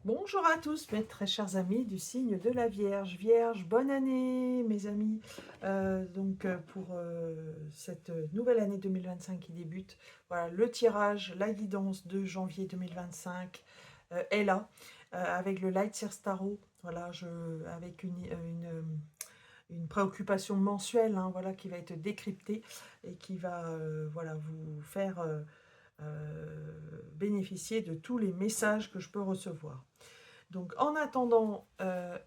Bonjour à tous, mes très chers amis du signe de la Vierge. Vierge, bonne année, mes amis. Pour cette nouvelle année 2025 qui débute, voilà, le tirage, la guidance de janvier 2025 est là, avec le Light Seer Tarot. Voilà, avec une préoccupation mensuelle, hein, voilà, qui va être décryptée et qui va voilà, vous faire bénéficier de tous les messages que je peux recevoir. Donc, en attendant,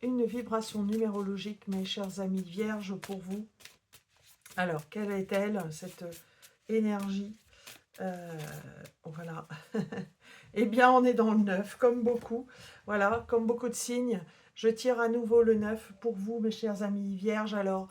une vibration numérologique, mes chers amis vierges, pour vous. Alors, quelle est-elle, cette énergie? Voilà. Eh bien, on est dans le 9, comme beaucoup. Voilà, comme beaucoup de signes. Je tire à nouveau le 9 pour vous, mes chers amis vierges. Alors,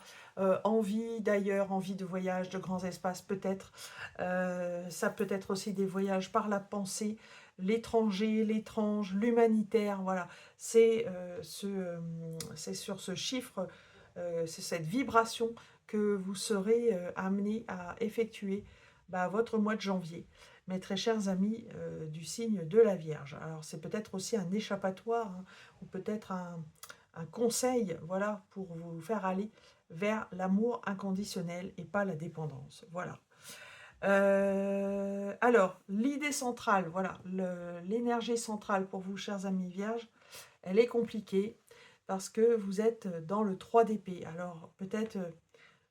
envie d'ailleurs, envie de voyage, de grands espaces peut-être. Ça peut être aussi des voyages par la pensée, l'étranger, l'étrange, l'humanitaire. Voilà, c'est sur ce chiffre, c'est cette vibration que vous serez amené à effectuer votre mois de janvier, mes très chers amis du signe de la Vierge. Alors c'est peut-être aussi un échappatoire, hein, ou peut-être un conseil, voilà, pour vous faire aller vers l'amour inconditionnel et pas la dépendance. Voilà. Alors, l'idée centrale, voilà, l'énergie centrale pour vous, chers amis vierges, elle est compliquée parce que vous êtes dans le 3 d'épée. Alors, peut-être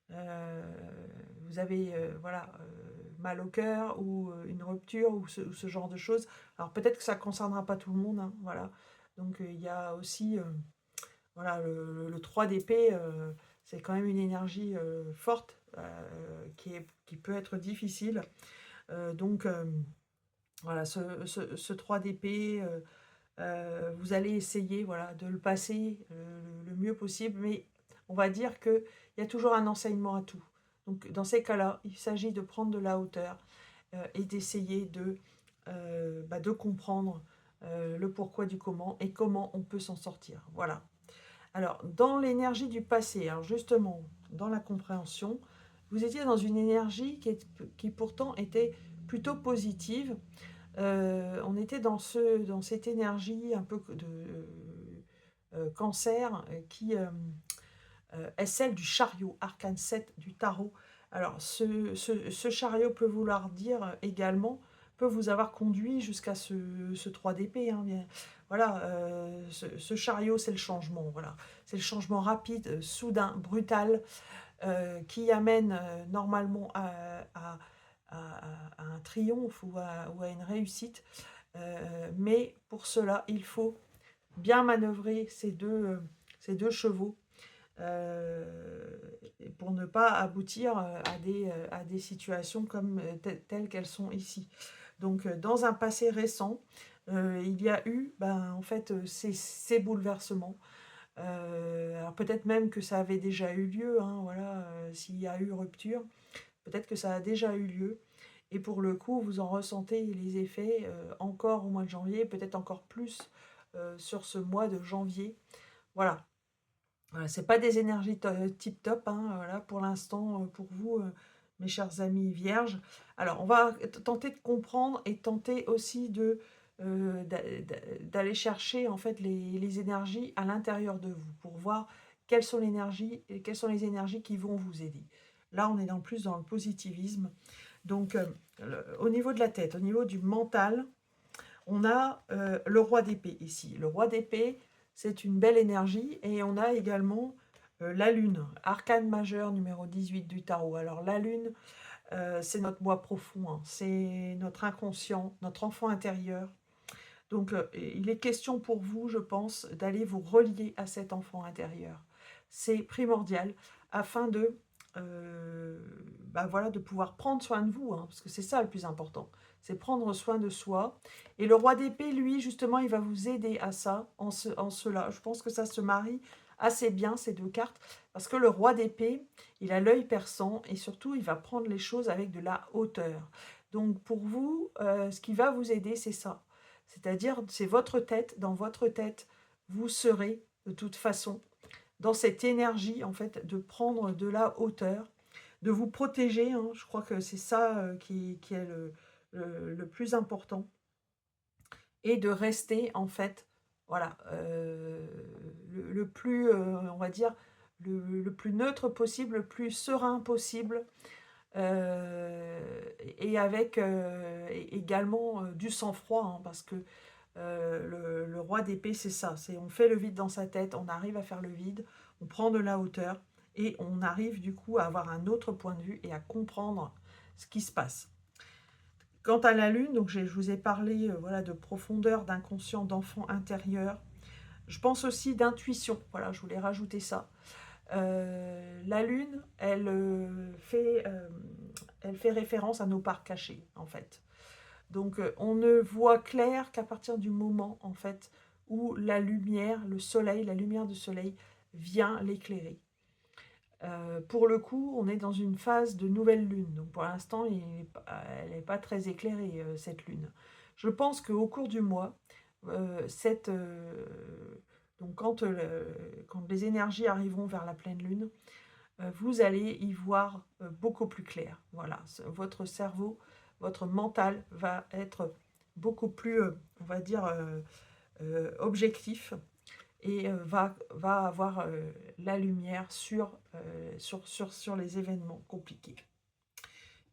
vous avez voilà, mal au cœur ou une rupture ou ce genre de choses. Alors, peut-être que ça ne concernera pas tout le monde, hein, voilà. Donc, il y a aussi voilà, le 3 d'épée, c'est quand même une énergie forte qui peut être difficile. Voilà, ce 3 d'épée, vous allez essayer, voilà, de le passer le mieux possible, mais on va dire qu'il y a toujours un enseignement à tout. Donc dans ces cas-là, il s'agit de prendre de la hauteur et d'essayer de comprendre le pourquoi du comment et comment on peut s'en sortir. Voilà. Alors, dans l'énergie du passé, alors justement, dans la compréhension, vous étiez dans une énergie qui pourtant était plutôt positive. On était dans cette énergie un peu de cancer qui est celle du chariot, arcane 7 du tarot. Alors, ce chariot peut vouloir dire également, peut vous avoir conduit jusqu'à ce 3 d'épée. Hein, voilà, ce chariot, c'est le changement. Voilà. C'est le changement rapide, soudain, brutal, qui amène normalement à un triomphe ou à une réussite. Mais pour cela, il faut bien manœuvrer ces deux chevaux euh, pour ne pas aboutir à des situations comme telles qu'elles sont ici. Donc, dans un passé récent, il y a eu en fait, ces bouleversements. Alors peut-être même que ça avait déjà eu lieu, hein, voilà, s'il y a eu rupture, peut-être que ça a déjà eu lieu. Et pour le coup, vous en ressentez les effets encore au mois de janvier, peut-être encore plus sur ce mois de janvier. Voilà. Voilà, c'est pas des énergies tip top, hein, voilà, pour l'instant, pour vous, mes chers amis vierges. Alors, on va tenter de comprendre et tenter aussi d'aller chercher en fait les énergies à l'intérieur de vous pour voir quelles sont les énergies qui vont vous aider. Là, on est plus dans le positivisme. Donc, au niveau de la tête, au niveau du mental, on a le roi d'épée ici. Le roi d'épée, c'est une belle énergie. Et on a également la lune, arcane majeur numéro 18 du tarot. Alors la lune, c'est notre moi profond, hein. C'est notre inconscient, notre enfant intérieur. Donc il est question pour vous, je pense, d'aller vous relier à cet enfant intérieur. C'est primordial afin voilà, de pouvoir prendre soin de vous, hein, parce que c'est ça le plus important, c'est prendre soin de soi. Et le roi d'épée, lui, justement, il va vous aider à ça, en cela. Je pense que ça se marie assez bien, ces deux cartes, parce que le roi d'épée, il a l'œil perçant, et surtout, il va prendre les choses avec de la hauteur. Donc pour vous, ce qui va vous aider, c'est ça. C'est-à-dire, c'est votre tête, dans votre tête, vous serez de toute façon dans cette énergie, en fait, de prendre de la hauteur, de vous protéger, hein. Je crois que c'est ça qui est le plus important, et de rester, en fait, Voilà, le plus, on va dire, le plus neutre possible, le plus serein possible, et avec également du sang-froid, hein, parce que le roi d'épée, c'est ça, c'est on fait le vide dans sa tête, on arrive à faire le vide, on prend de la hauteur, et on arrive du coup à avoir un autre point de vue et à comprendre ce qui se passe. Quant à la lune, donc je vous ai parlé voilà, de profondeur, d'inconscient, d'enfant intérieur. Je pense aussi d'intuition, voilà, je voulais rajouter ça. La lune, elle fait référence à nos parts cachées, en fait. Donc, on ne voit clair qu'à partir du moment, en fait, où la lumière, le soleil, la lumière du soleil vient l'éclairer. Pour le coup, on est dans une phase de nouvelle lune. Donc, pour l'instant, elle n'est pas très éclairée, cette lune. Je pense qu'au cours du mois, donc quand les énergies arriveront vers la pleine lune, vous allez y voir beaucoup plus clair. Voilà, votre cerveau, votre mental va être beaucoup plus, on va dire, objectif et va avoir la lumière sur les événements compliqués.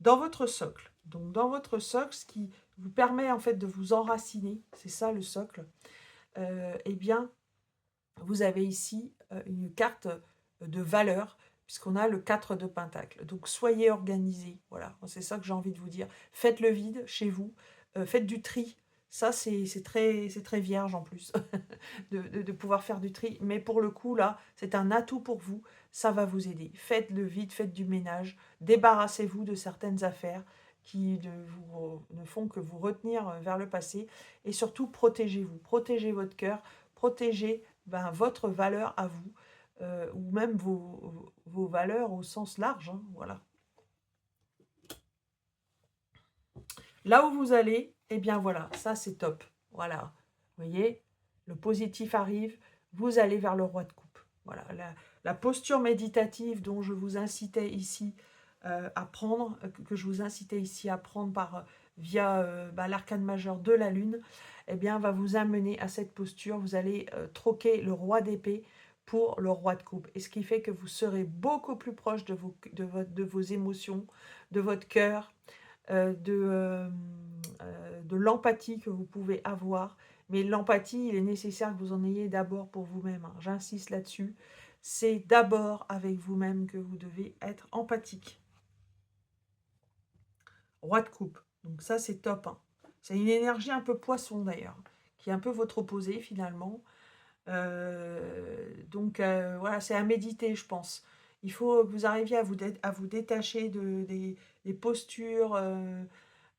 Dans votre socle, donc dans votre socle, ce qui vous permet en fait de vous enraciner, c'est ça le socle, eh bien, vous avez ici une carte de valeur, puisqu'on a le 4 de Pentacle. Donc, soyez organisés. Voilà, c'est ça que j'ai envie de vous dire. Faites le vide chez vous. Faites du tri. Ça, c'est très vierge en plus, de pouvoir faire du tri. Mais pour le coup, là, c'est un atout pour vous. Ça va vous aider. Faites le vide, faites du ménage. Débarrassez-vous de certaines affaires qui ne font que vous retenir vers le passé. Et surtout, protégez-vous. Protégez votre cœur. Protégez votre valeur à vous, ou même vos valeurs au sens large, hein, voilà. Là où vous allez, eh bien voilà, ça c'est top. Voilà, vous voyez, le positif arrive, vous allez vers le roi de coupe. Voilà, la posture méditative dont je vous incitais ici à prendre, que je vous incitais ici à prendre via l'arcane majeur de la lune, eh bien va vous amener à cette posture. Vous allez troquer le roi d'épée pour le roi de coupe. Et ce qui fait que vous serez beaucoup plus proche de vos émotions, de votre cœur, de l'empathie que vous pouvez avoir. Mais l'empathie, il est nécessaire que vous en ayez d'abord pour vous-même, hein. J'insiste là-dessus. C'est d'abord avec vous-même que vous devez être empathique. Roi de coupe. Donc ça, c'est top, hein. C'est une énergie un peu poisson d'ailleurs, qui est un peu votre opposé finalement. Donc voilà, c'est à méditer, je pense. Il faut que vous arriviez à vous détacher des postures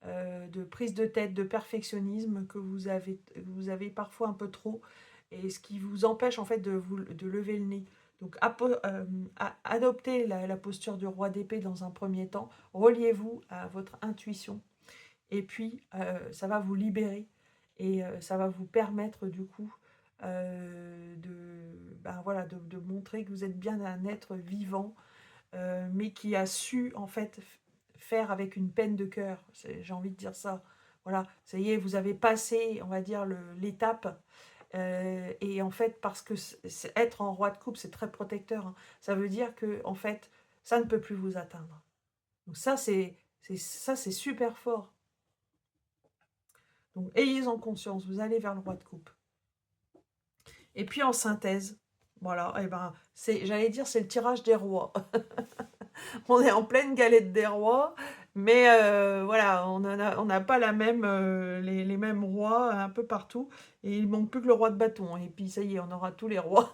de prise de tête, de perfectionnisme que vous avez parfois un peu trop, et ce qui vous empêche en fait de lever le nez. Donc adoptez la posture du roi d'épée dans un premier temps, reliez-vous à votre intuition, et puis ça va vous libérer, et ça va vous permettre du coup voilà, de montrer que vous êtes bien un être vivant, mais qui a su en fait faire avec une peine de cœur. J'ai envie de dire ça. Voilà, ça y est, vous avez passé, on va dire, l'étape. Et en fait, parce que être en roi de coupe, c'est très protecteur, hein. Ça veut dire que en fait, ça ne peut plus vous atteindre. Donc ça, c'est super fort. Donc ayez-en conscience, vous allez vers le roi de coupe. Et puis en synthèse, voilà, et ben, j'allais dire, c'est le tirage des rois. On est en pleine galette des rois, mais voilà, on n'a pas les mêmes rois un peu partout, et il manque plus que le roi de bâton, et puis ça y est, on aura tous les rois.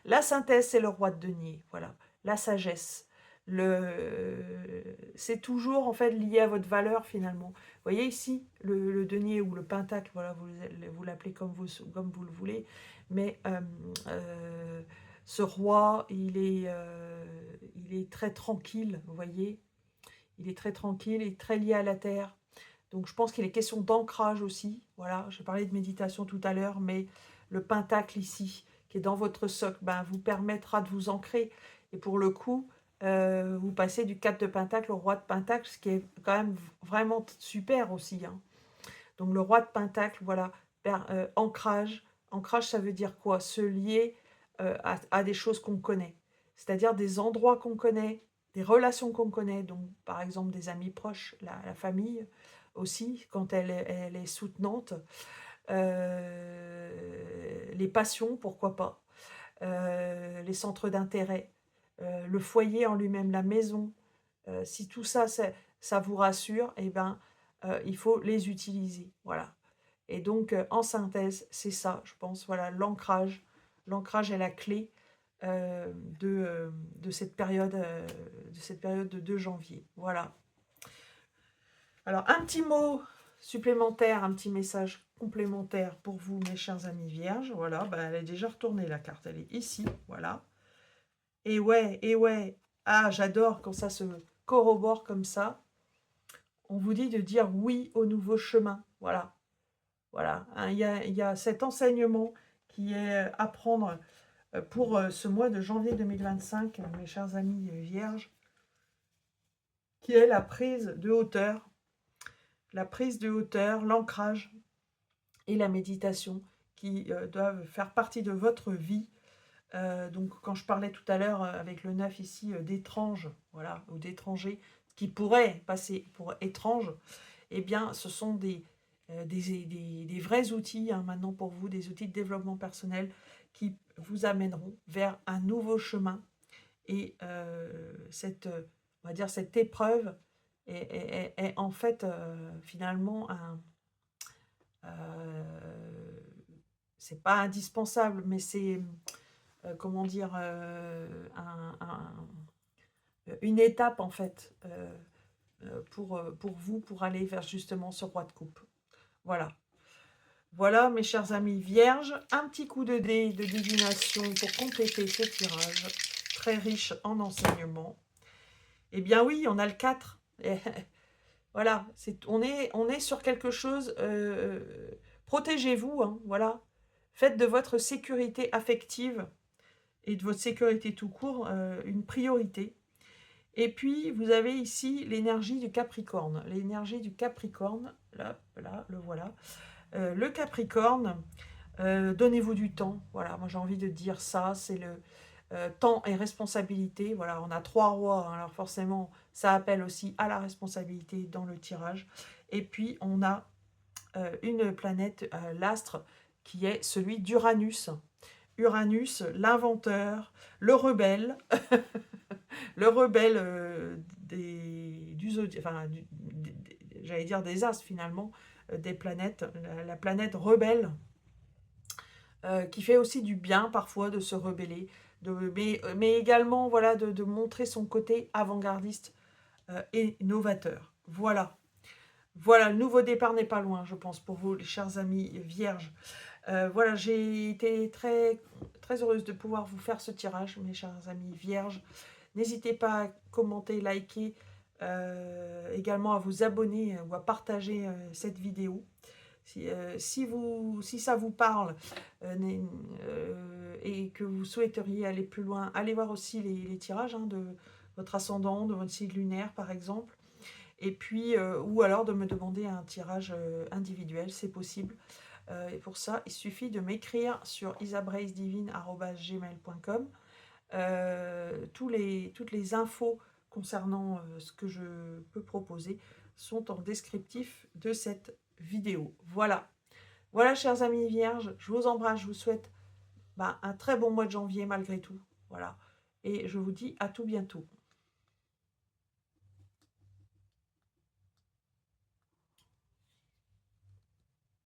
La synthèse, c'est le roi de denier, voilà, la sagesse. C'est toujours en fait lié à votre valeur finalement. Vous voyez ici, le denier ou le pentacle, voilà, vous l'appelez comme vous le voulez, mais ce roi, il est très tranquille, vous voyez. Il est très tranquille et très lié à la terre. Donc je pense qu'il est question d'ancrage aussi. Voilà, j'ai parlé de méditation tout à l'heure, mais le pentacle ici, qui est dans votre socle, vous permettra de vous ancrer. Et pour le coup, vous passez du 4 de pentacle au roi de pentacle, ce qui est quand même vraiment super aussi, hein. Donc le roi de pentacle, voilà, ancrage. Ancrage, ça veut dire quoi? Se lier à des choses qu'on connaît. C'est-à-dire des endroits qu'on connaît, des relations qu'on connaît. Donc, par exemple, des amis proches, la famille aussi, quand elle est soutenante. Les passions, pourquoi pas. Les centres d'intérêt. Le foyer en lui-même, la maison. Si tout ça, ça vous rassure, eh ben, il faut les utiliser. Voilà. Et donc, en synthèse, c'est ça, je pense. Voilà, l'ancrage. L'ancrage est la clé de cette période de 2 janvier. Voilà. Alors, un petit mot supplémentaire, un petit message complémentaire pour vous, mes chers amis vierges. Voilà, bah, elle est déjà retournée, la carte. Elle est ici, voilà. Et ouais. Ah, j'adore quand ça se corrobore comme ça. On vous dit de dire oui au nouveau chemin. Voilà. Voilà. Hein, il y a cet enseignement qui est à prendre pour ce mois de janvier 2025, mes chers amis vierges, qui est la prise de hauteur. La prise de hauteur, l'ancrage et la méditation qui doivent faire partie de votre vie. Donc, quand je parlais tout à l'heure avec le 9 ici d'étranges, voilà, ou d'étrangers, qui pourraient passer pour étranges, eh bien, ce sont des vrais outils hein, maintenant pour vous, des outils de développement personnel qui vous amèneront vers un nouveau chemin. Et on va dire, cette épreuve est en fait finalement c'est pas indispensable, mais c'est comment dire une étape en fait pour vous pour aller vers justement ce roi de coupe. Voilà. Voilà, mes chers amis vierges, un petit coup de dé de divination pour compléter ce tirage, très riche en enseignements. Eh bien oui, on a le 4. Voilà, on est sur quelque chose, protégez-vous, hein, voilà. Faites de votre sécurité affective et de votre sécurité tout court une priorité. Et puis, vous avez ici l'énergie du Capricorne. L'énergie du Capricorne, là, le voilà. Le Capricorne, donnez-vous du temps. Voilà, moi j'ai envie de dire ça, c'est le temps et responsabilité. Voilà, on a 3 rois, hein, alors forcément, ça appelle aussi à la responsabilité dans le tirage. Et puis, on a une planète, l'astre, qui est celui d'Uranus. Uranus, l'inventeur, le rebelle, le rebelle j'allais dire des astres finalement, des planètes, la planète rebelle, qui fait aussi du bien parfois de se rebeller, mais également voilà, de montrer son côté avant-gardiste et novateur. Voilà. Voilà, le nouveau départ n'est pas loin, je pense, pour vous, les chers amis vierges. Voilà, j'ai été très, très heureuse de pouvoir vous faire ce tirage, mes chers amis vierges. N'hésitez pas à commenter, liker, également à vous abonner ou à partager cette vidéo. Si ça vous parle et que vous souhaiteriez aller plus loin, allez voir aussi les tirages hein, de votre ascendant, de votre signe lunaire par exemple. Et puis, ou alors de me demander un tirage individuel, c'est possible. Et pour ça, il suffit de m'écrire sur isabraisdivine@gmail.com. Toutes les infos concernant ce que je peux proposer sont en descriptif de cette vidéo. Voilà. Voilà, chers amis vierges, je vous embrasse, je vous souhaite un très bon mois de janvier malgré tout. Voilà. Et je vous dis à tout bientôt.